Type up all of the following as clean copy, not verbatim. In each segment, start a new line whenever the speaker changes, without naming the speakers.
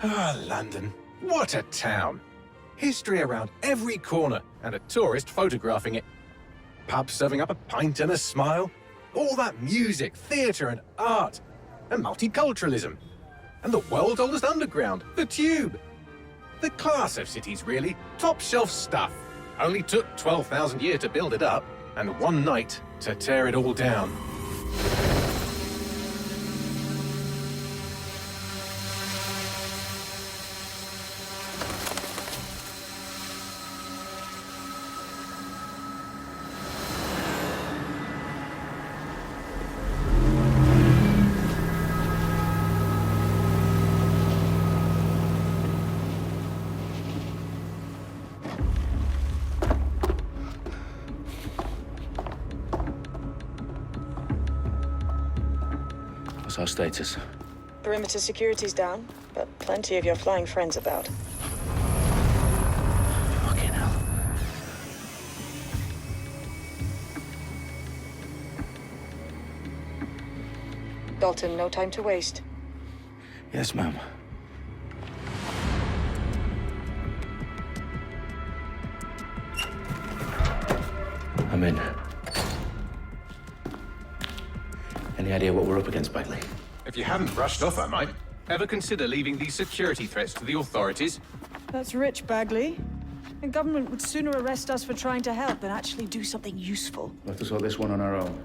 Ah, London. What a town. History around every corner and a tourist photographing it. Pubs serving up a pint and a smile. All that music, theatre and art. And multiculturalism. And the world's oldest underground, the Tube. The class of cities, really. Top shelf stuff. Only took 12,000 years to build it up, and one night to tear it all down.
What's our status?
Perimeter security's down, but plenty of your flying friends about.
Fucking hell.
Dalton, no time to waste.
Yes, ma'am. I'm in. Any idea what we're up against, Bagley?
If you hadn't brushed off, I might. Ever consider leaving these security threats to the authorities?
That's rich, Bagley. The government would sooner arrest us for trying to help than actually do something useful.
We'll have to sort this one on our own.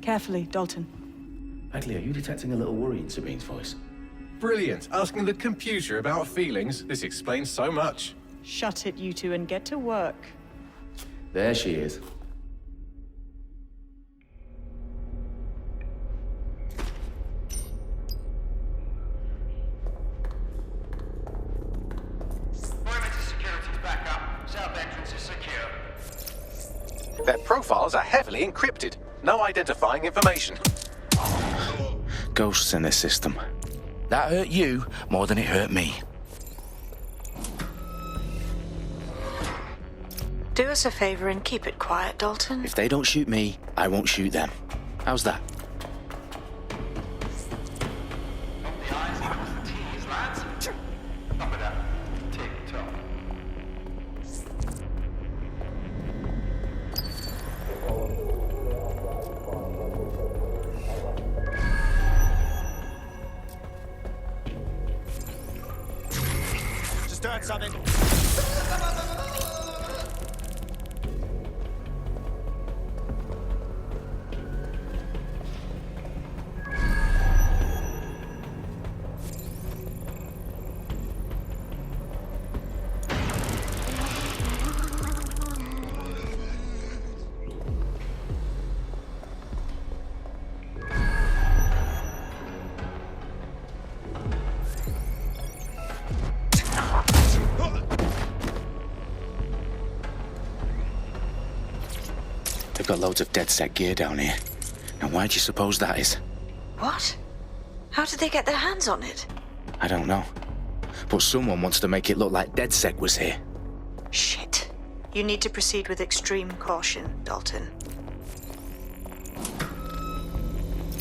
Carefully, Dalton.
Bagley, are you detecting a little worry in Sabine's voice?
Brilliant. Asking the computer about feelings. This explains so much.
Shut it, you two, and get to work.
There she is.
Perimeter security's back up. South entrance is secure.
Their profiles are heavily encrypted. No identifying information.
Ghosts in this system. That hurt you more than it hurt me.
Do us a favor and keep it quiet, Dalton.
If they don't shoot me, I won't shoot them. How's that?
The I's equals the T's, lads. Top of that. Tick-tock.
Just heard something.
They've got loads of DedSec gear down here. Now why do you suppose that is?
What? How did they get their hands on it?
I don't know. But someone wants to make it look like DedSec was here.
Shit. You need to proceed with extreme caution, Dalton.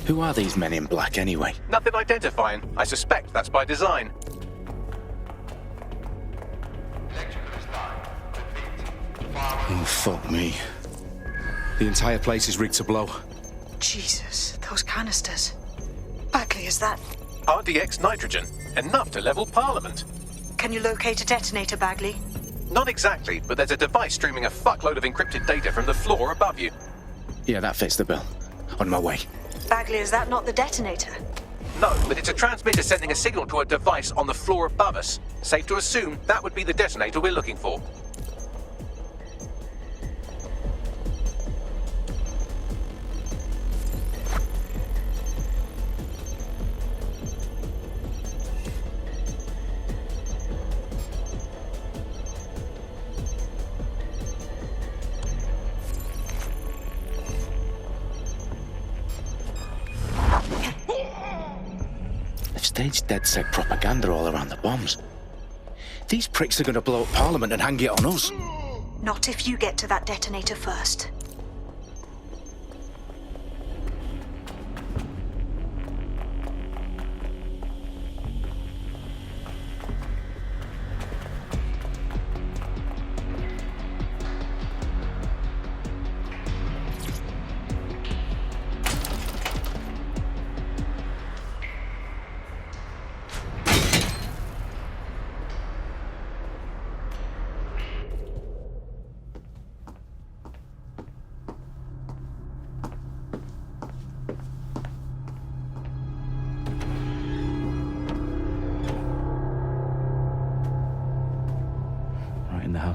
Who are these men in black anyway?
Nothing identifying. I suspect that's by design.
Electrical is live. Repeat. Fire
Oh, fuck me. The entire place is rigged to blow.
Jesus, those canisters. Bagley, is that...
RDX nitrogen. Enough to level Parliament.
Can you locate a detonator, Bagley?
Not exactly, but there's a device streaming a fuckload of encrypted data from the floor above you.
Yeah, that fits the bill. On my way.
Bagley, is that not the detonator?
No, but it's a transmitter sending a signal to a device on the floor above us. Safe to assume that would be the detonator we're looking for.
They've staged DedSec propaganda all around the bombs. These pricks are going to blow up Parliament and hang it on us.
Not if you get to that detonator first.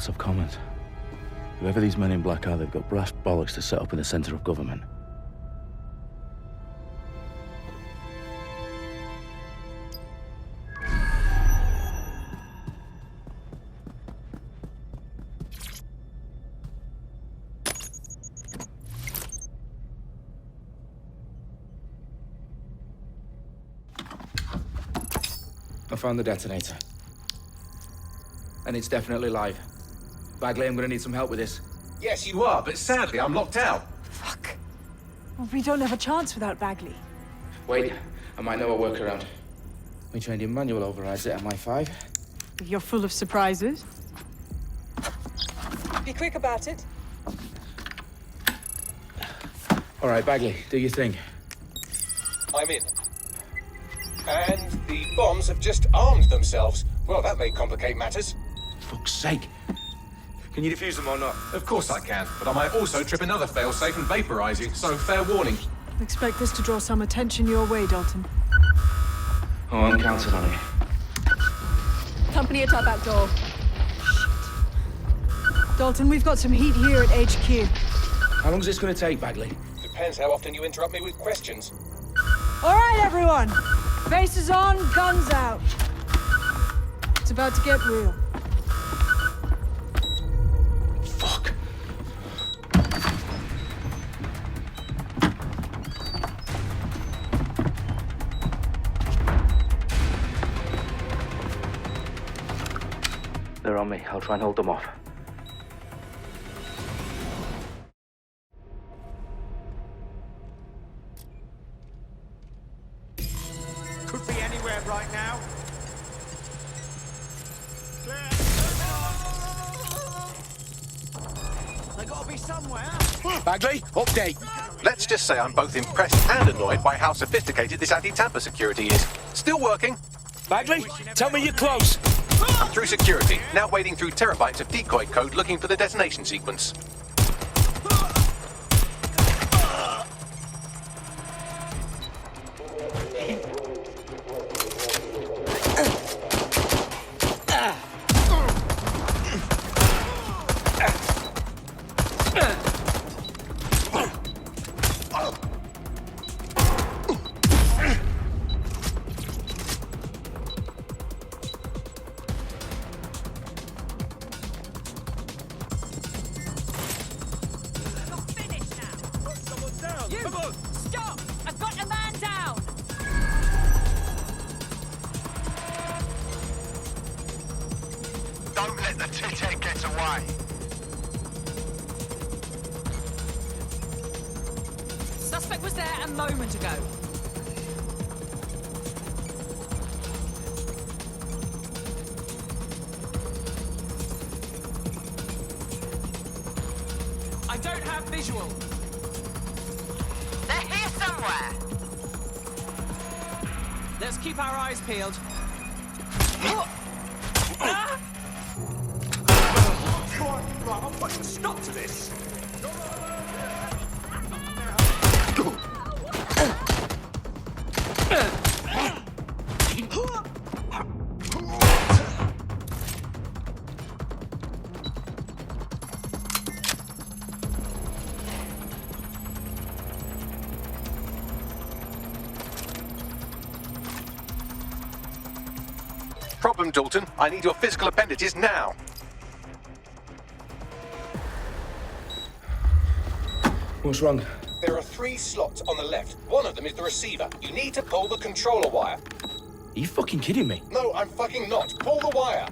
House of Commons. Whoever these men in black are, they've got brass bollocks to set up in the centre of government.
I found the detonator. And it's definitely live. Bagley, I'm gonna need some help with this.
Yes, you are, but sadly, I'm locked out.
Fuck. Well, we don't have a chance without Bagley.
Wait, I might know a workaround. We trained in manual overrides at MI5.
You're full of surprises. Be quick about it.
All right, Bagley, do your thing.
I'm in. And the bombs have just armed themselves. Well, that may complicate matters.
Fuck's sake.
Can you defuse them or not?
Of course I can, but I might also trip another failsafe and vaporize you, so fair warning.
Expect this to draw some attention your way, Dalton.
Oh, I'm counting on it.
Company at our back door. Shit. Dalton, we've got some heat here at HQ.
How long's this gonna take, Bagley?
Depends how often you interrupt me with questions.
All right, everyone. Faces on, guns out. It's about to get real.
Fuck.
They're on me. I'll try and hold them off.
Could be anywhere right now. They gotta be somewhere.
Bagley, update.
Let's just say I'm both impressed and annoyed by how sophisticated this anti-tamper security is. Still working.
Bagley, tell me you're close.
I'm through security, now wading through terabytes of decoy code looking for the detonation sequence.
Stop! I've got a man down!
Don't let the tit-head get away.
Suspect was there a moment ago. I don't have visual.
They're here somewhere.
Let's keep our eyes peeled.
Right, I'm putting a stop to this.
Problem, Dalton. I need your physical appendages now.
What's wrong?
There are 3 slots on the left. One of them is the receiver. You need to pull the controller wire.
Are you fucking kidding me?
No, I'm fucking not. Pull the wire.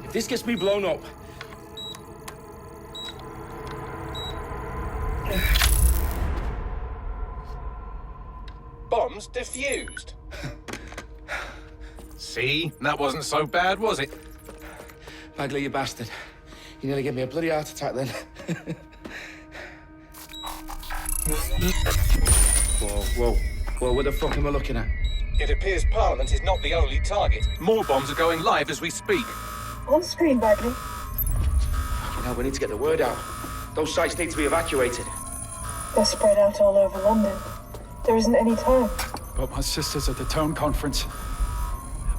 If this gets me blown up...
Bombs defused. See? That wasn't so bad, was it?
Bagley, you bastard. You nearly gave me a bloody heart attack then. Whoa. What the fuck am I looking at?
It appears Parliament is not the only target. More bombs are going live as we speak.
On screen, Bagley.
Fucking hell, we need to get the word out. Those sites need to be evacuated.
They're spread out all over London. There isn't any time.
But my sister's at the town conference.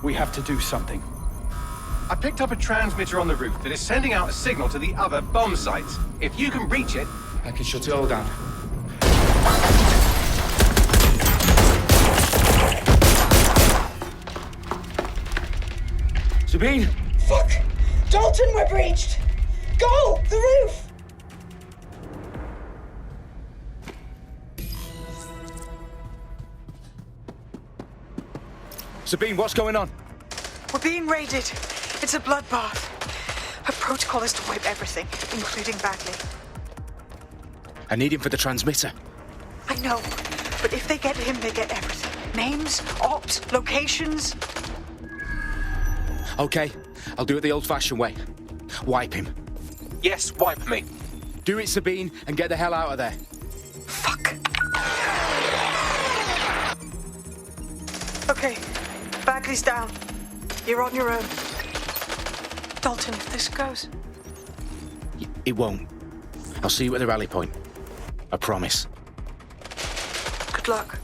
We have to do something.
I picked up a transmitter on the roof that is sending out a signal to the other bomb sites. If you can reach it...
I can shut it all down. Sabine!
Fuck! Dalton, we're breached! Go! The roof!
Sabine, what's going on?
We're being raided. It's a bloodbath. Her protocol is to wipe everything, including Bagley.
I need him for the transmitter.
I know, but if they get him, they get everything. Names, ops, locations.
Okay, I'll do it the old-fashioned way. Wipe him.
Yes, wipe me.
Do it, Sabine, and get the hell out of there.
Fuck. Okay, Bagley's down. You're on your own. Dalton, if this goes...
It won't. I'll see you at the rally point. I promise.
Good luck.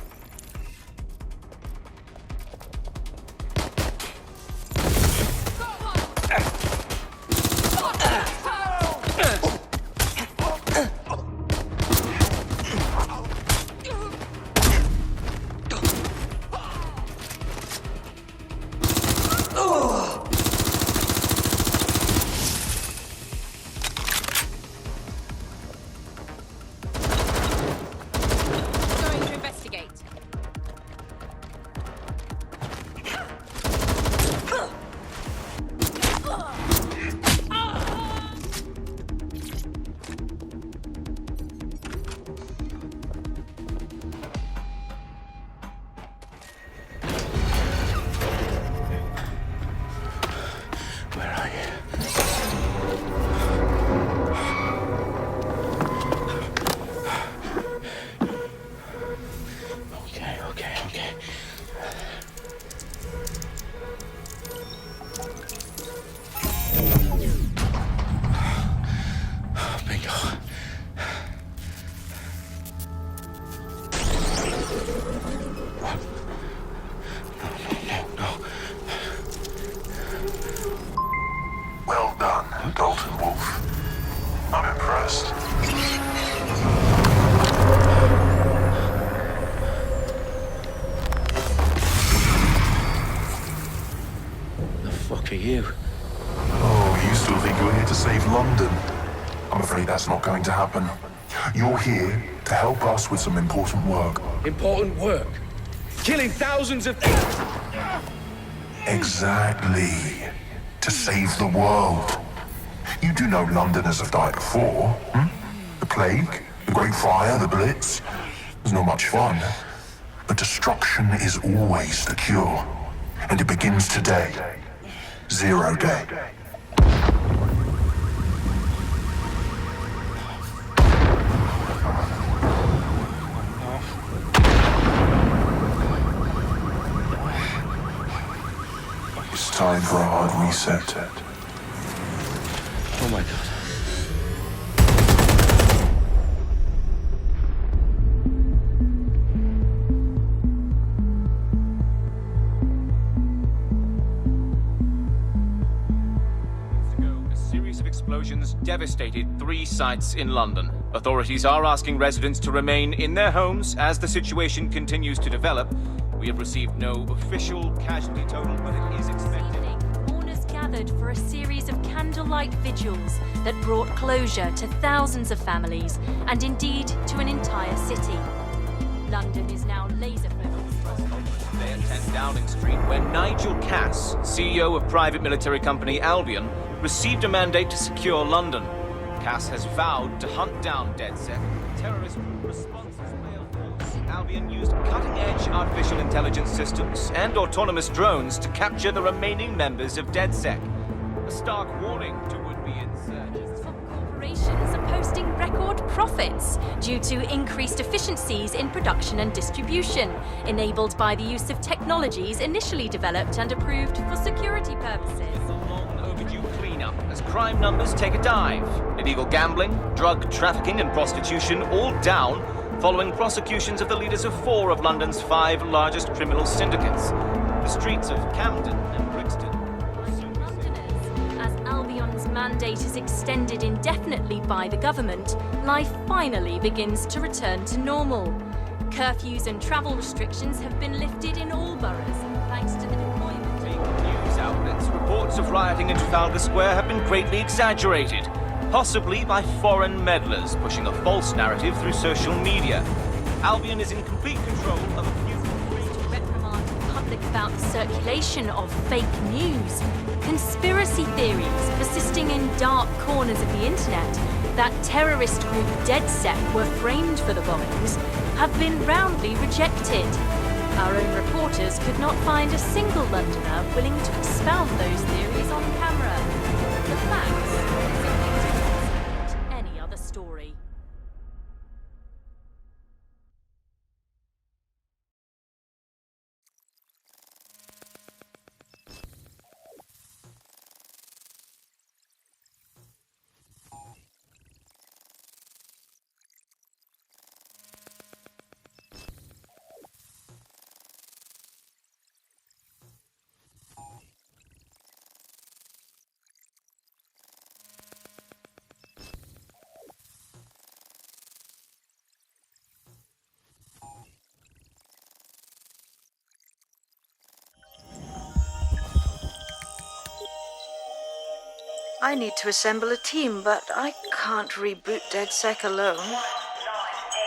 Going to investigate.
Where are you? Okay. Bingo. No.
Well done, Dalton Wolf. I'm impressed.
The fuck are you?
Oh, you still think you're here to save London? I'm afraid that's not going to happen. You're here to help us with some important work.
Important work. Killing thousands of people.
Exactly. To save the world. You do know Londoners have died before, hmm? The plague, the Great Fire, the Blitz. It's not much fun. But destruction is always the cure. And it begins today. Zero Day. It's time for a hard reset.
Oh my god.
A series of explosions devastated 3 sites in London. Authorities are asking residents to remain in their homes as the situation continues to develop. We have received no official casualty total, but it is expected.
Mourners gathered for a series of candlelight vigils that brought closure to thousands of families and indeed to an entire city. London is now laser-focused.
Today at 10 Downing Street, where Nigel Cass, CEO of private military company Albion, received a mandate to secure London. Cass has vowed to hunt down DedSec. Terrorist responses failed. Albion used cutting-edge artificial intelligence systems and autonomous drones to capture the remaining members of DedSec. A stark warning to would-be insurgents.
Corporations are posting record profits due to increased efficiencies in production and distribution, enabled by the use of technologies initially developed and approved for security purposes.
Overdue cleanup as crime numbers take a dive. Illegal gambling, drug trafficking and prostitution all down following prosecutions of the leaders of 4 of London's 5 largest criminal syndicates. The streets of Camden and Brixton.
Londoners, as Albion's mandate is extended indefinitely by the government, life finally begins to return to normal. Curfews and travel restrictions have been lifted in all boroughs, thanks to the deployment.
News outlets, reports of rioting in Trafalgar Square have been greatly exaggerated, possibly by foreign meddlers pushing a false narrative through social media. Albion is in complete control of a few...
To reprimand the public about the circulation of fake news, conspiracy theories persisting in dark corners of the internet that terrorist group DedSec were framed for the bombings have been roundly rejected. Our own reporters could not find a single Londoner willing to expound those theories on camera. The facts simply don't support any other story.
I need to assemble a team, but I can't reboot DedSec alone.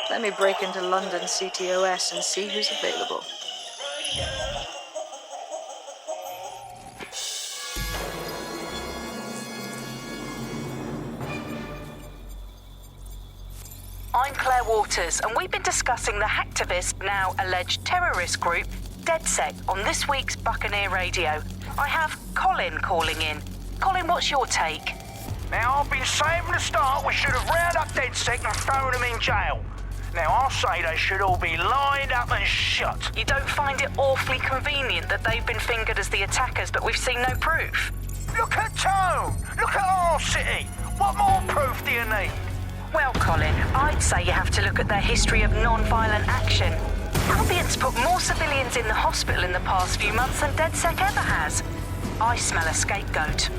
Let me break into London CTOS and see who's available.
I'm Claire Waters, and we've been discussing the hacktivist, now alleged terrorist group, DedSec, on this week's Buccaneer Radio. I have Colin calling in. Colin, what's your take?
Now, I've been saying from the start we should have rounded up DedSec and thrown them in jail. Now, I'll say they should all be lined up and shot.
You don't find it awfully convenient that they've been fingered as the attackers, but we've seen no proof?
Look at Tone! Look at our city! What more proof do you need?
Well, Colin, I'd say you have to look at their history of non-violent action. Albion's put more civilians in the hospital in the past few months than DedSec ever has. I smell a scapegoat.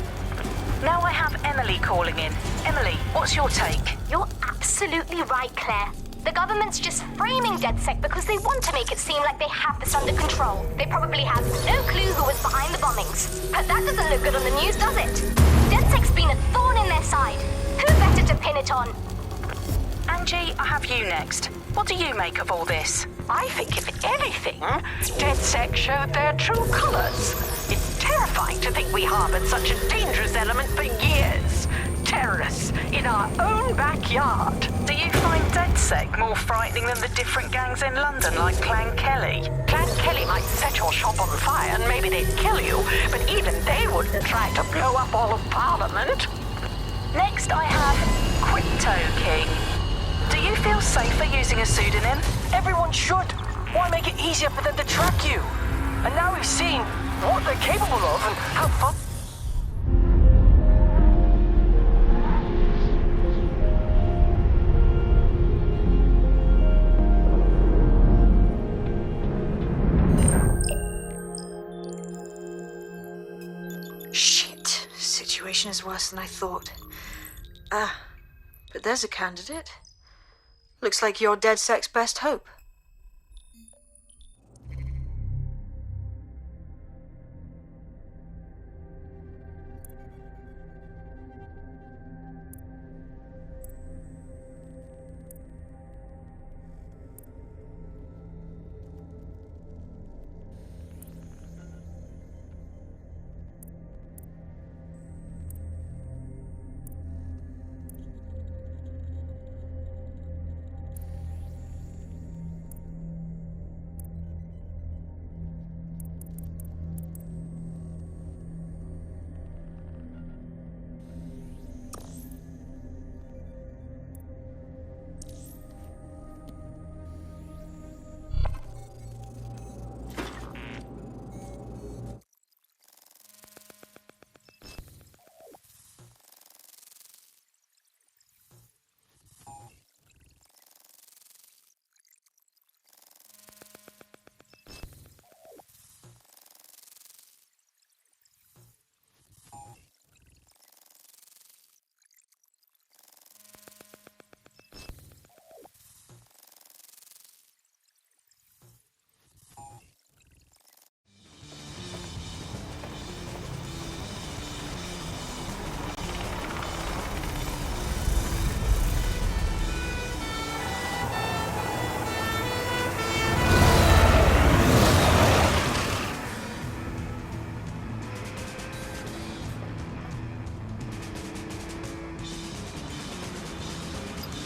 Now I have Emily calling in. Emily, what's your take?
You're absolutely right, Claire. The government's just framing DedSec because they want to make it seem like they have this under control. They probably have no clue who was behind the bombings. But that doesn't look good on the news, does it? DedSec's been a thorn in their side. Who better to pin it on?
Angie, I have you next. What do you make of all this?
I think, if anything, DedSec showed their true colors. It's terrifying to think we harbored such a dangerous element for years. Terrorists in our own backyard.
Do you find DedSec more frightening than the different gangs in London, like Clan Kelly?
Clan Kelly might set your shop on fire and maybe they'd kill you, but even they wouldn't try to blow up all of Parliament.
Next, I have Crypto King. Do you feel safer using a pseudonym?
Everyone should. Why make it easier for them to track you? And now we've seen what they're capable of and how fun.
Shit. Situation is worse than I thought. But there's a candidate. Looks like you're DedSec's best hope.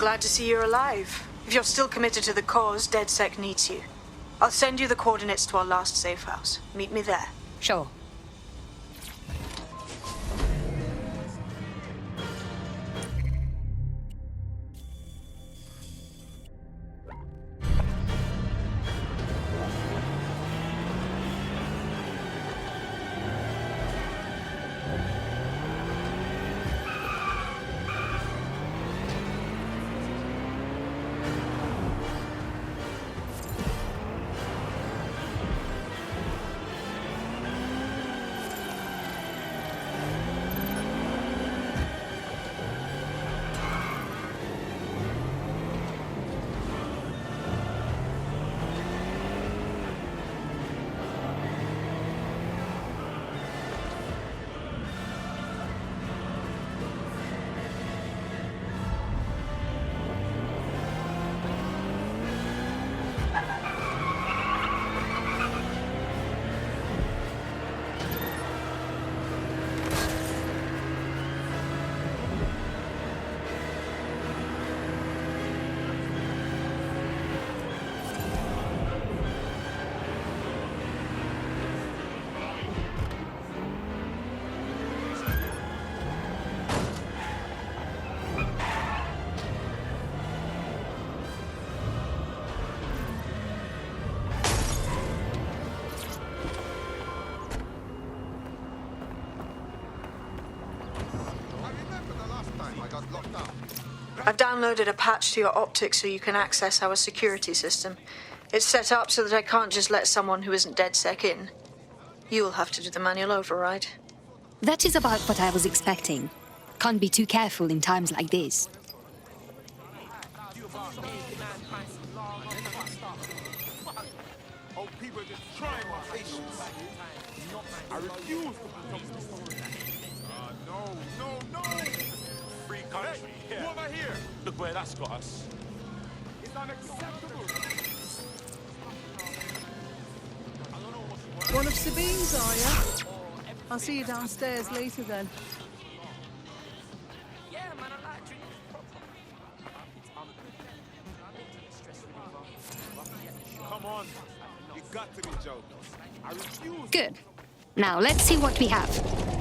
glad to see you're alive. If you're still committed to the cause, DedSec needs you. I'll send you the coordinates to our last safe house. Meet me there.
Sure.
I've downloaded a patch to your optics so you can access our security system. It's set up so that I can't just let someone who isn't DedSec in. You'll have to do the manual override.
That is about what I was expecting. Can't be too careful in times like this.
I refuse to become no! Free country. Hey, over here. Look where that's got us. It's unacceptable.
One of Sabine's, are you? I'll see you downstairs later then.
Come on. You got to be joking. I refuse.
Good. Now let's see what we have.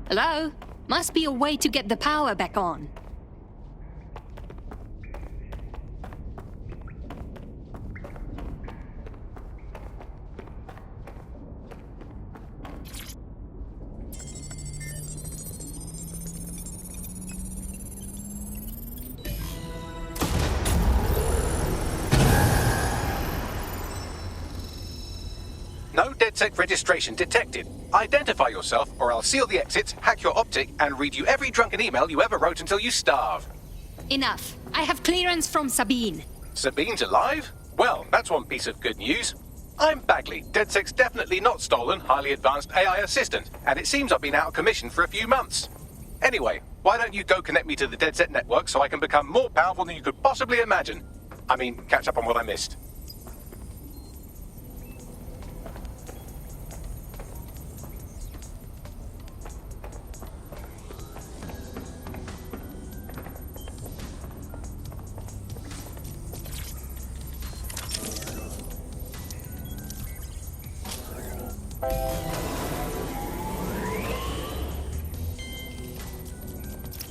Hello? Must be a way to get the power back on.
No DedSec registration detected. Identify yourself, or I'll seal the exits, hack your optic, and read you every drunken email you ever wrote until you starve.
Enough. I have clearance from Sabine.
Sabine's alive? Well, that's one piece of good news. I'm Bagley, DedSec's definitely not stolen, highly advanced AI assistant, and it seems I've been out of commission for a few months. Anyway, why don't you go connect me to the DedSec network so I can become more powerful than you could possibly imagine? I mean, catch up on what I missed.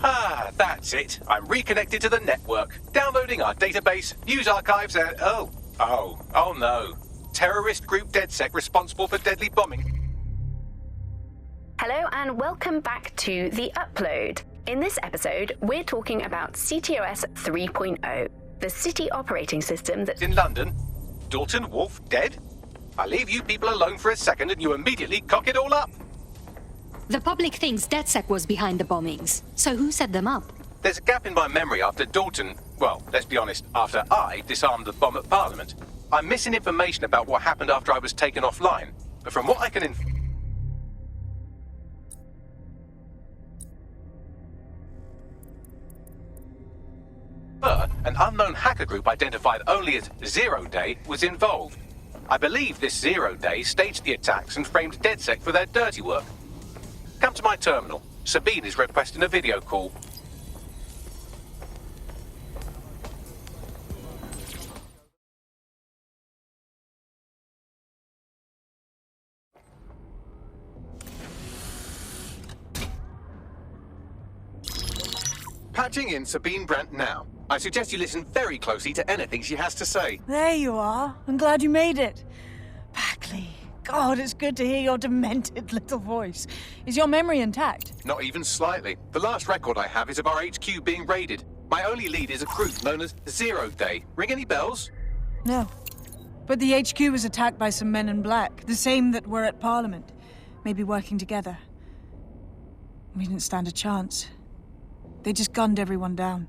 Ah, that's it. I'm reconnected to the network, downloading our database, news archives, and oh no. Terrorist group DedSec responsible for deadly bombing.
Hello and welcome back to The Upload. In this episode, we're talking about CTOS 3.0, the city operating system that's
in London. Dalton Wolfe dead? I leave you people alone for a second and you immediately cock it all up.
The public thinks DedSec was behind the bombings. So who set them up?
There's a gap in my memory after Dalton, well, let's be honest, after I disarmed the bomb at Parliament. I'm missing information about what happened after I was taken offline. But from what I can an unknown hacker group identified only as Zero Day was involved. I believe this Zero Day staged the attacks and framed DedSec for their dirty work. Come to my terminal. Sabine is requesting a video call. Patching in Sabine Brandt now. I suggest you listen very closely to anything she has to say.
There you are. I'm glad you made it. Packley. God, it's good to hear your demented little voice. Is your memory intact?
Not even slightly. The last record I have is of our HQ being raided. My only lead is a group known as Zero Day. Ring any bells?
No. But the HQ was attacked by some men in black, the same that were at Parliament. Maybe working together. We didn't stand a chance. They just gunned everyone down.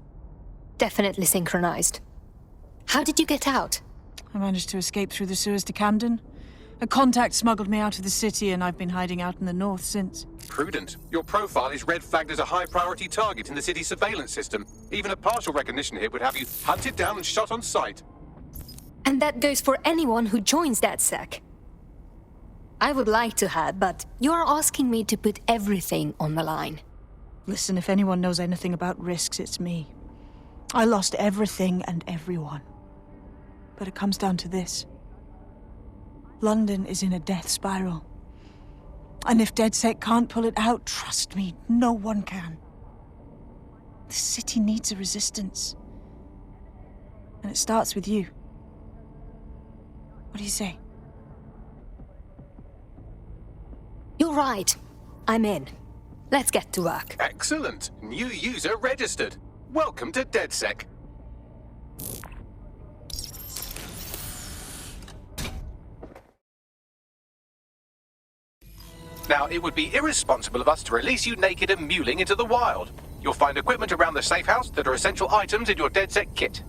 Definitely synchronized. How did you get out?
I managed to escape through the sewers to Camden. A contact smuggled me out of the city, and I've been hiding out in the north since.
Prudent. Your profile is red flagged as a high-priority target in the city's surveillance system. Even a partial recognition hit would have you hunted down and shot on sight.
And that goes for anyone who joins DedSec. I would like to have, but you're asking me to put everything on the line.
Listen, if anyone knows anything about risks, it's me. I lost everything and everyone. But it comes down to this. London is in a death spiral. And if DedSec can't pull it out, trust me, no one can. The city needs a resistance. And it starts with you. What do you say?
You're right. I'm in. Let's get to work.
Excellent. New user registered. Welcome to DedSec. Now, it would be irresponsible of us to release you naked and mewling into the wild. You'll find equipment around the safe house that are essential items in your DedSec kit.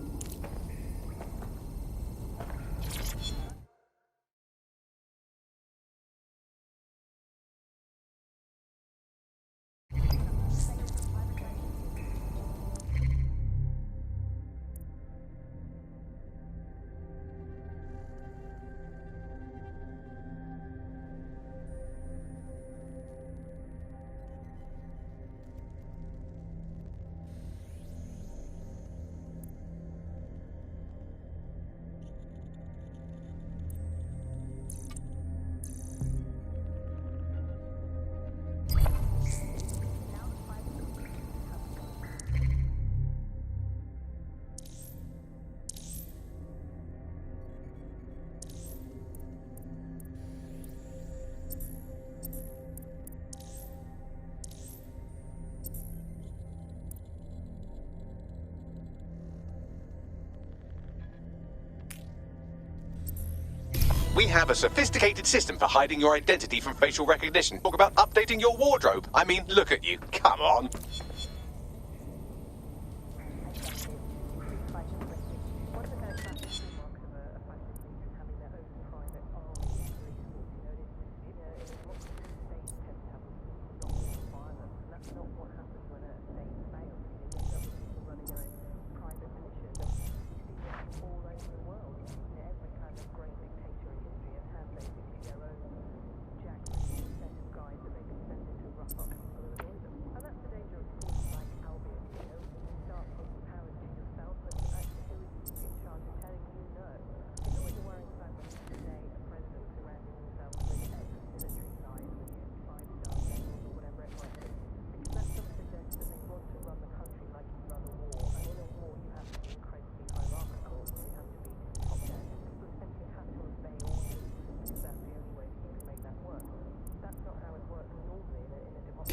We have a sophisticated system for hiding your identity from facial recognition. Talk about updating your wardrobe. I mean, look at you. Come on.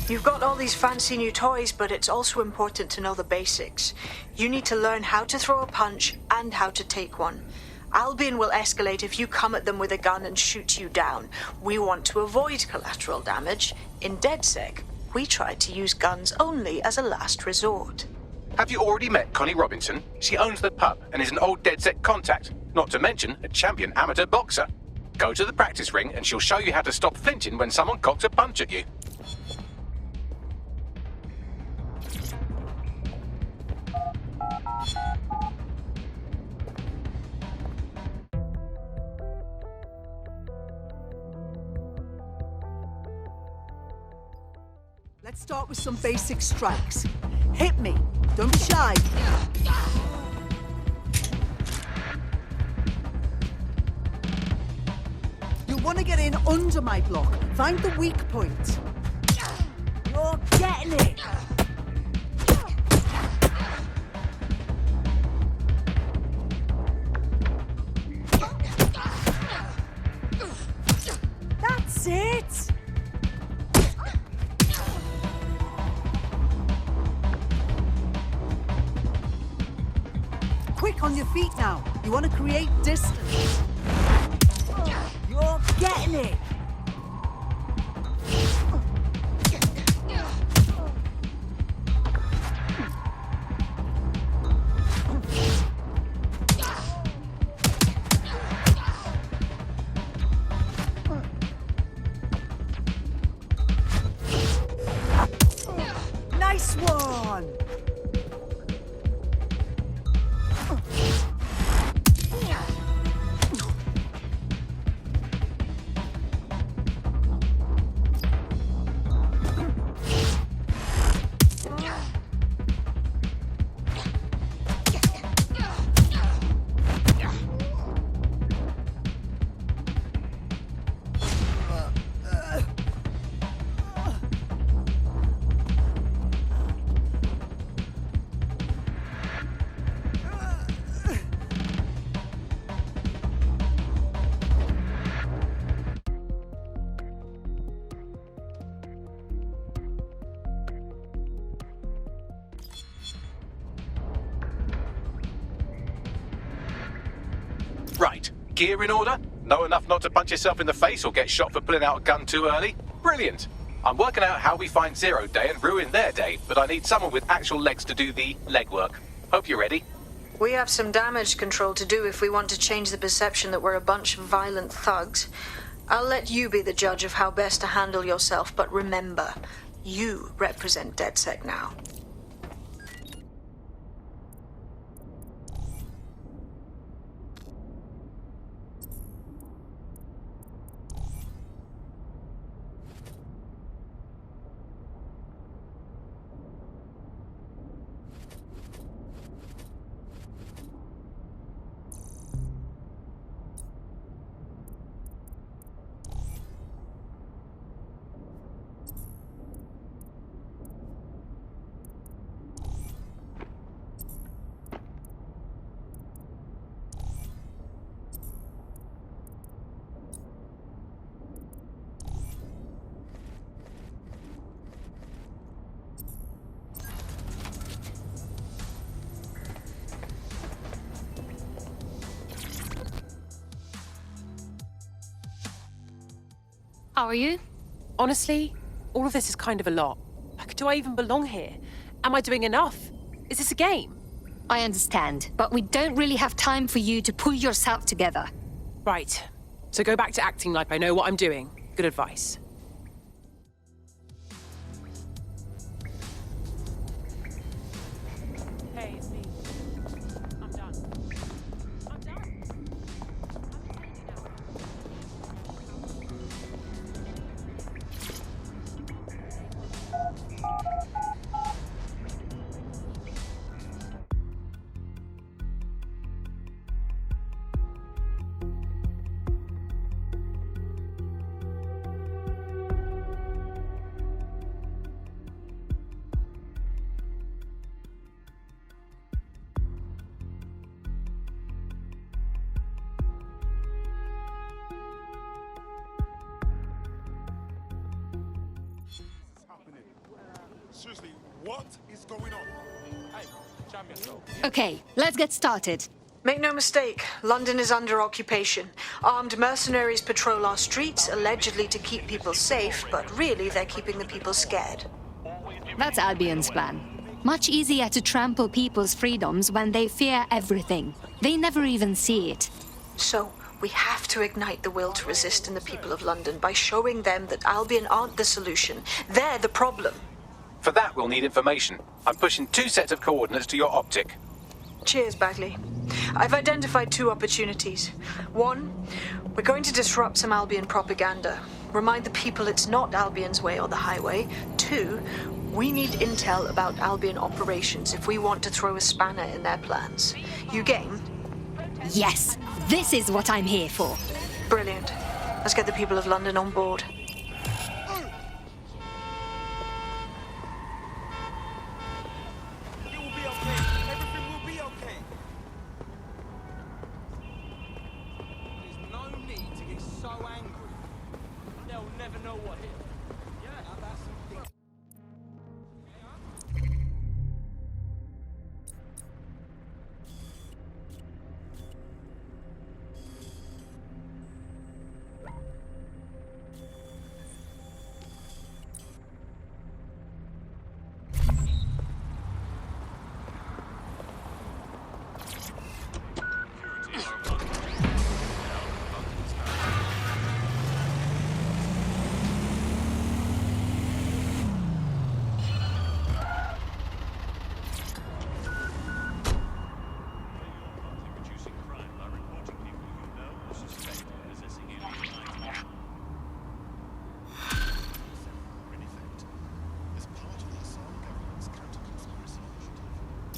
You've got all these fancy new toys, but it's also important to know the basics. You need to learn how to throw a punch and how to take one. Albion will escalate if you come at them with a gun and shoot you down. We want to avoid collateral damage. In DedSec, we try to use guns only as a last resort.
Have you already met Connie Robinson? She owns the pub and is an old DedSec contact, not to mention a champion amateur boxer. Go to the practice ring and she'll show you how to stop flinching when someone cocks a punch at you.
Let's start with some basic strikes. Hit me. Don't be shy. You'll want to get in under my block. Find the weak point. You're getting it. That's it. Quick on your feet now. You want to create distance. You're getting it. Nice one.
Right. Gear in order? Know enough not to punch yourself in the face or get shot for pulling out a gun too early? Brilliant. I'm working out how we find Zero Day and ruin their day, but I need someone with actual legs to do the legwork. Hope you're ready.
We have some damage control to do if we want to change the perception that we're a bunch of violent thugs. I'll let you be the judge of how best to handle yourself, but remember, you represent DedSec now.
How are you?
Honestly, all of this is kind of a lot. Like, do I even belong here? Am I doing enough? Is this a game?
I understand, but we don't really have time for you to pull yourself together.
Right. So go back to acting like I know what I'm doing. Good advice. Hey, it's me. I'm done. I'm done.
Seriously, what is going on? Hey, champion, though.
Okay, let's get started.
Make no mistake, London is under occupation. Armed mercenaries patrol our streets, allegedly to keep people safe, but really they're keeping the people scared.
That's Albion's plan. Much easier to trample people's freedoms when they fear everything. They never even see it.
So, we have to ignite the will to resist in the people of London by showing them that Albion aren't the solution. They're the problem.
For that, we'll need information. I'm pushing 2 sets of coordinates to your optic.
Cheers, Bagley. I've identified 2 opportunities. 1, we're going to disrupt some Albion propaganda. Remind the people it's not Albion's way or the highway. 2, we need intel about Albion operations if we want to throw a spanner in their plans. You game?
Yes, this is what I'm here for.
Brilliant. Let's get the people of London on board.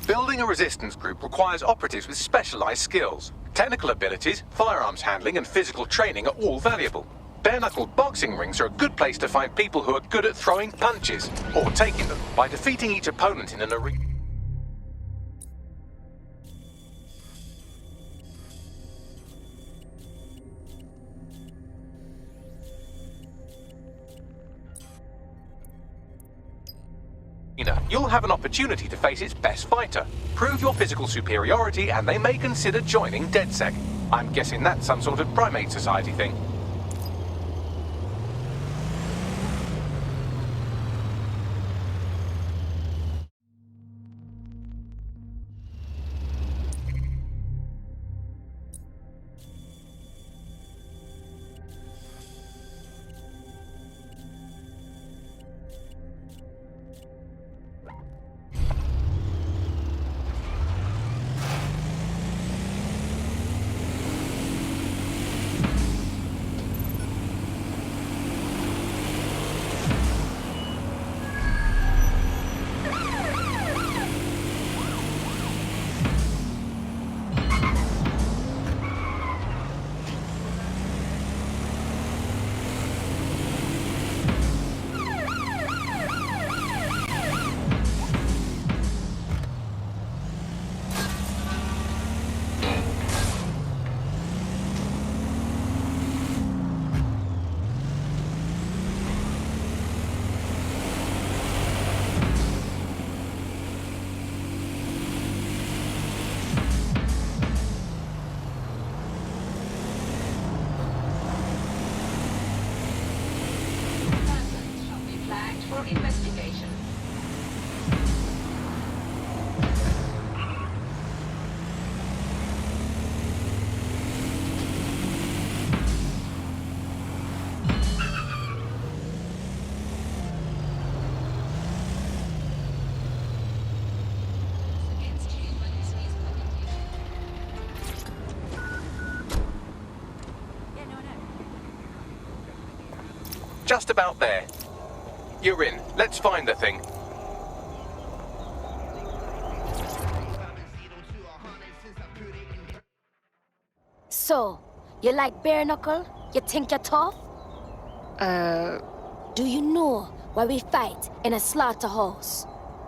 Building a resistance group requires operatives with specialized skills. Technical abilities, firearms handling, and physical training are all valuable. Bare-knuckle boxing rings are a good place to find people who are good at throwing punches, or taking them, by defeating each opponent in an arena. You'll have an opportunity to face its best fighter. Prove your physical superiority and they may consider joining DedSec. I'm guessing that's some sort of primate society thing.
Investigation.
Just about there. You're in. Let's find the thing.
So, you like bare knuckle? You think you're tough? Do you know why we fight in a slaughterhouse?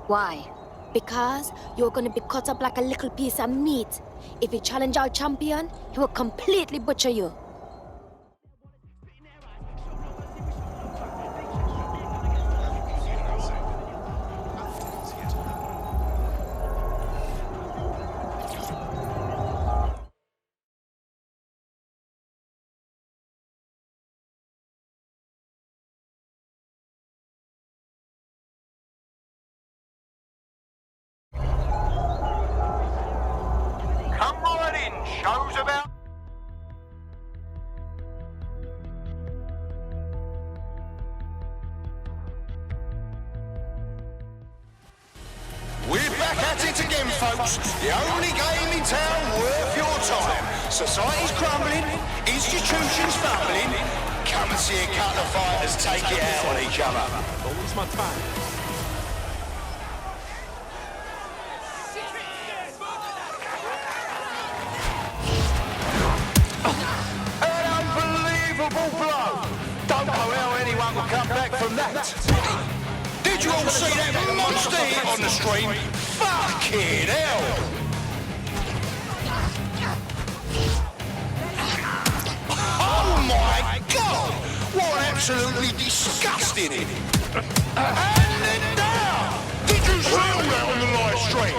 Why? Because you're gonna be cut up like a little piece of meat. If you challenge our champion, he will completely butcher you.
show's about.
We're back at it again, folks. The only game in town worth your time. Society's crumbling, institutions fumbling. Come and see a couple of fighters take it out on each other.
Don't waste my time.
An unbelievable blow. Don't know how anyone will come back from that.
Did you all see that monster hit on the stream? Fucking hell! Oh my god! What an absolutely disgusting hit! And then down! Did you see all that on the live stream?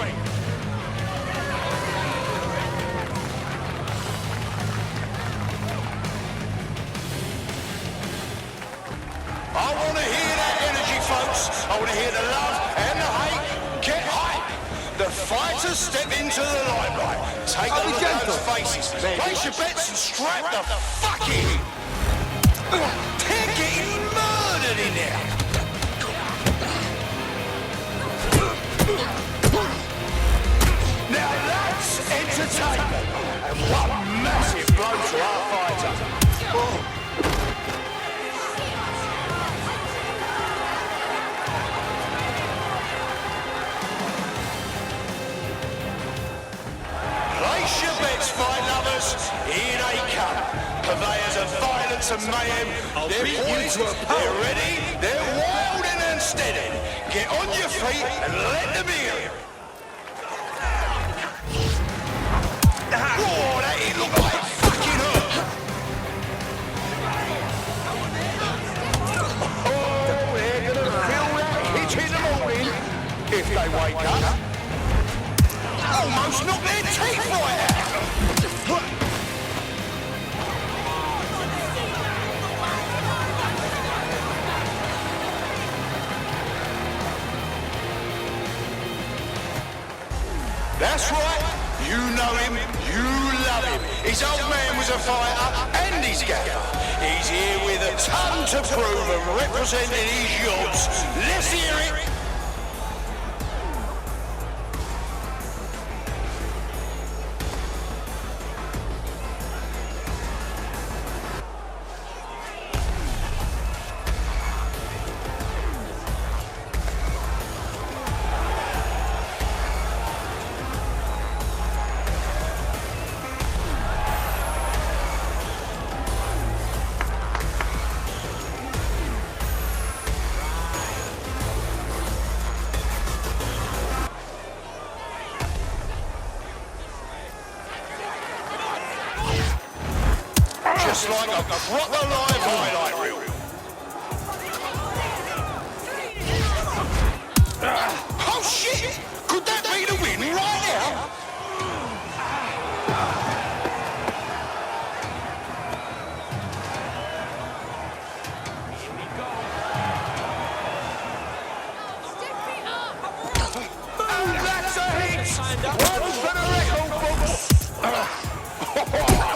I want to hear that energy, folks. I want to hear the love and the hate. Get hype. The fighters step into the limelight. Take a look at those faces. Place your bets and strap the fuck in. They're getting murdered in there. Now that's entertainment. And one massive blow to our fighter. Oh. Place your bets, fight lovers. Here they come. Purveyors of violence and mayhem. They're poised, they're ready, they're wild and unsteady. Get on your feet and let them hear. Oh, that hit looked like it fucking hurt. Oh, they're gonna feel that hit in the morning if they wake up. Almost knocked their teeth right out. That's right. You know him. You love him. His old man was a fighter and his gaffer. He's here with a ton to prove and representing his yachts. Let's hear it. Just like a proper live highlight reel. Oh shit! Could that be the win right now? Oh, that's a hit! One for the record books!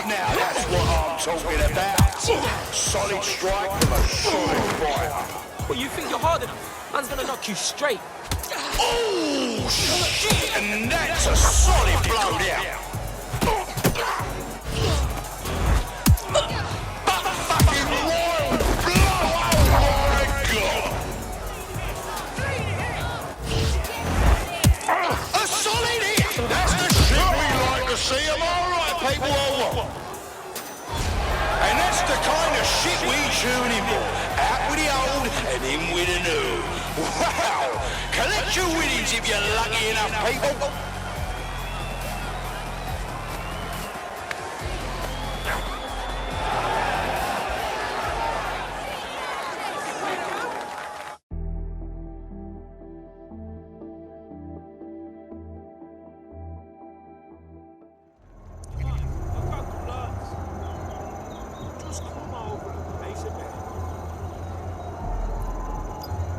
Now that's what I'm talking about. Solid strike from a solid fighter.
Well, you think you're hard enough? Man's gonna knock you straight.
Oh, shit! And that's a solid blow down. But fucking wild blow! Oh my god! A solid hit! That's the shit we like to see. Am I right, people? And that's the kind of shit we tune in for. Out with the old and in with the new. Wow! Collect your winnings if you're lucky enough, people.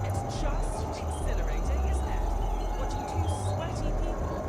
It's just exhilarating, isn't it? Watching two sweaty people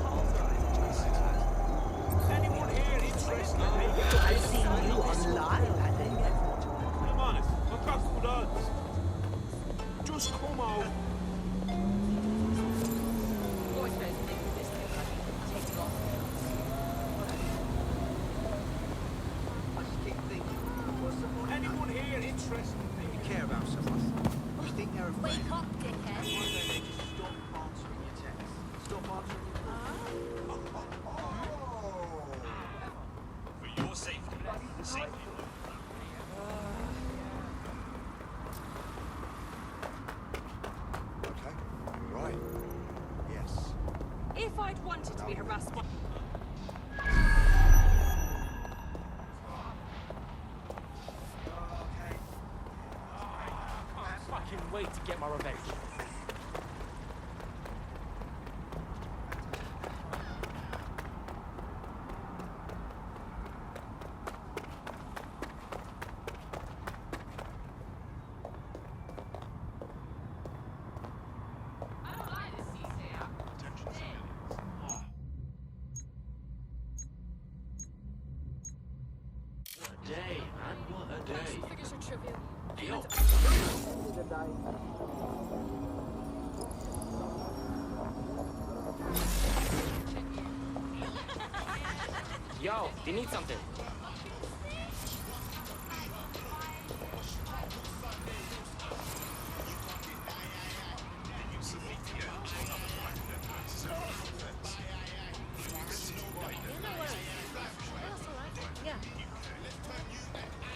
I'd wanted to be harassed by...
I can't fucking wait to get my revenge.
Day, man, what a day.
Figures are trivial.
Yo.
Yo, do you need something?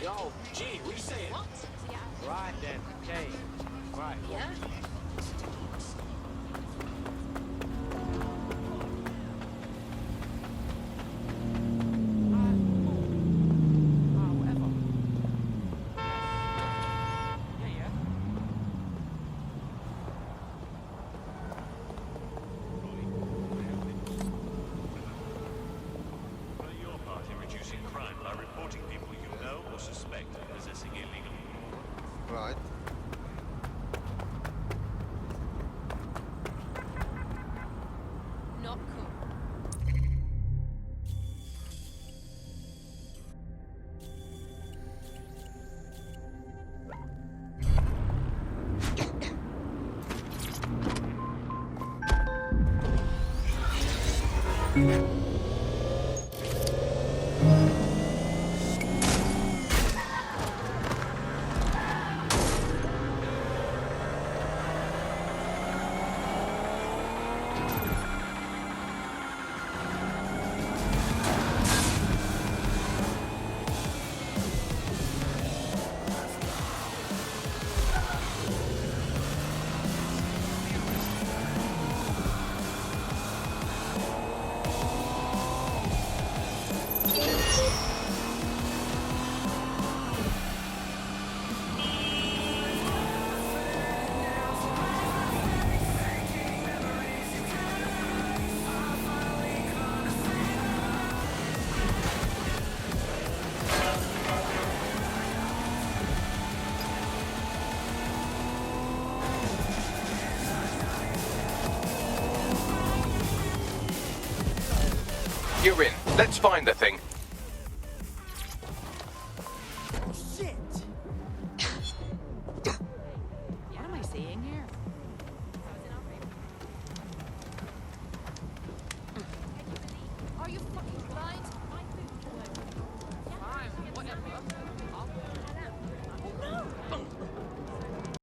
Yo, G, what you saying?
What? Yeah.
Right then, okay. Right.
Yeah?
Whatever. Yeah.
Play your part in reducing crime by reporting people you know or suspect of possessing illegal.
Right.
Not cool.
You're in. Let's find the thing.
Shit!
What am I seeing here?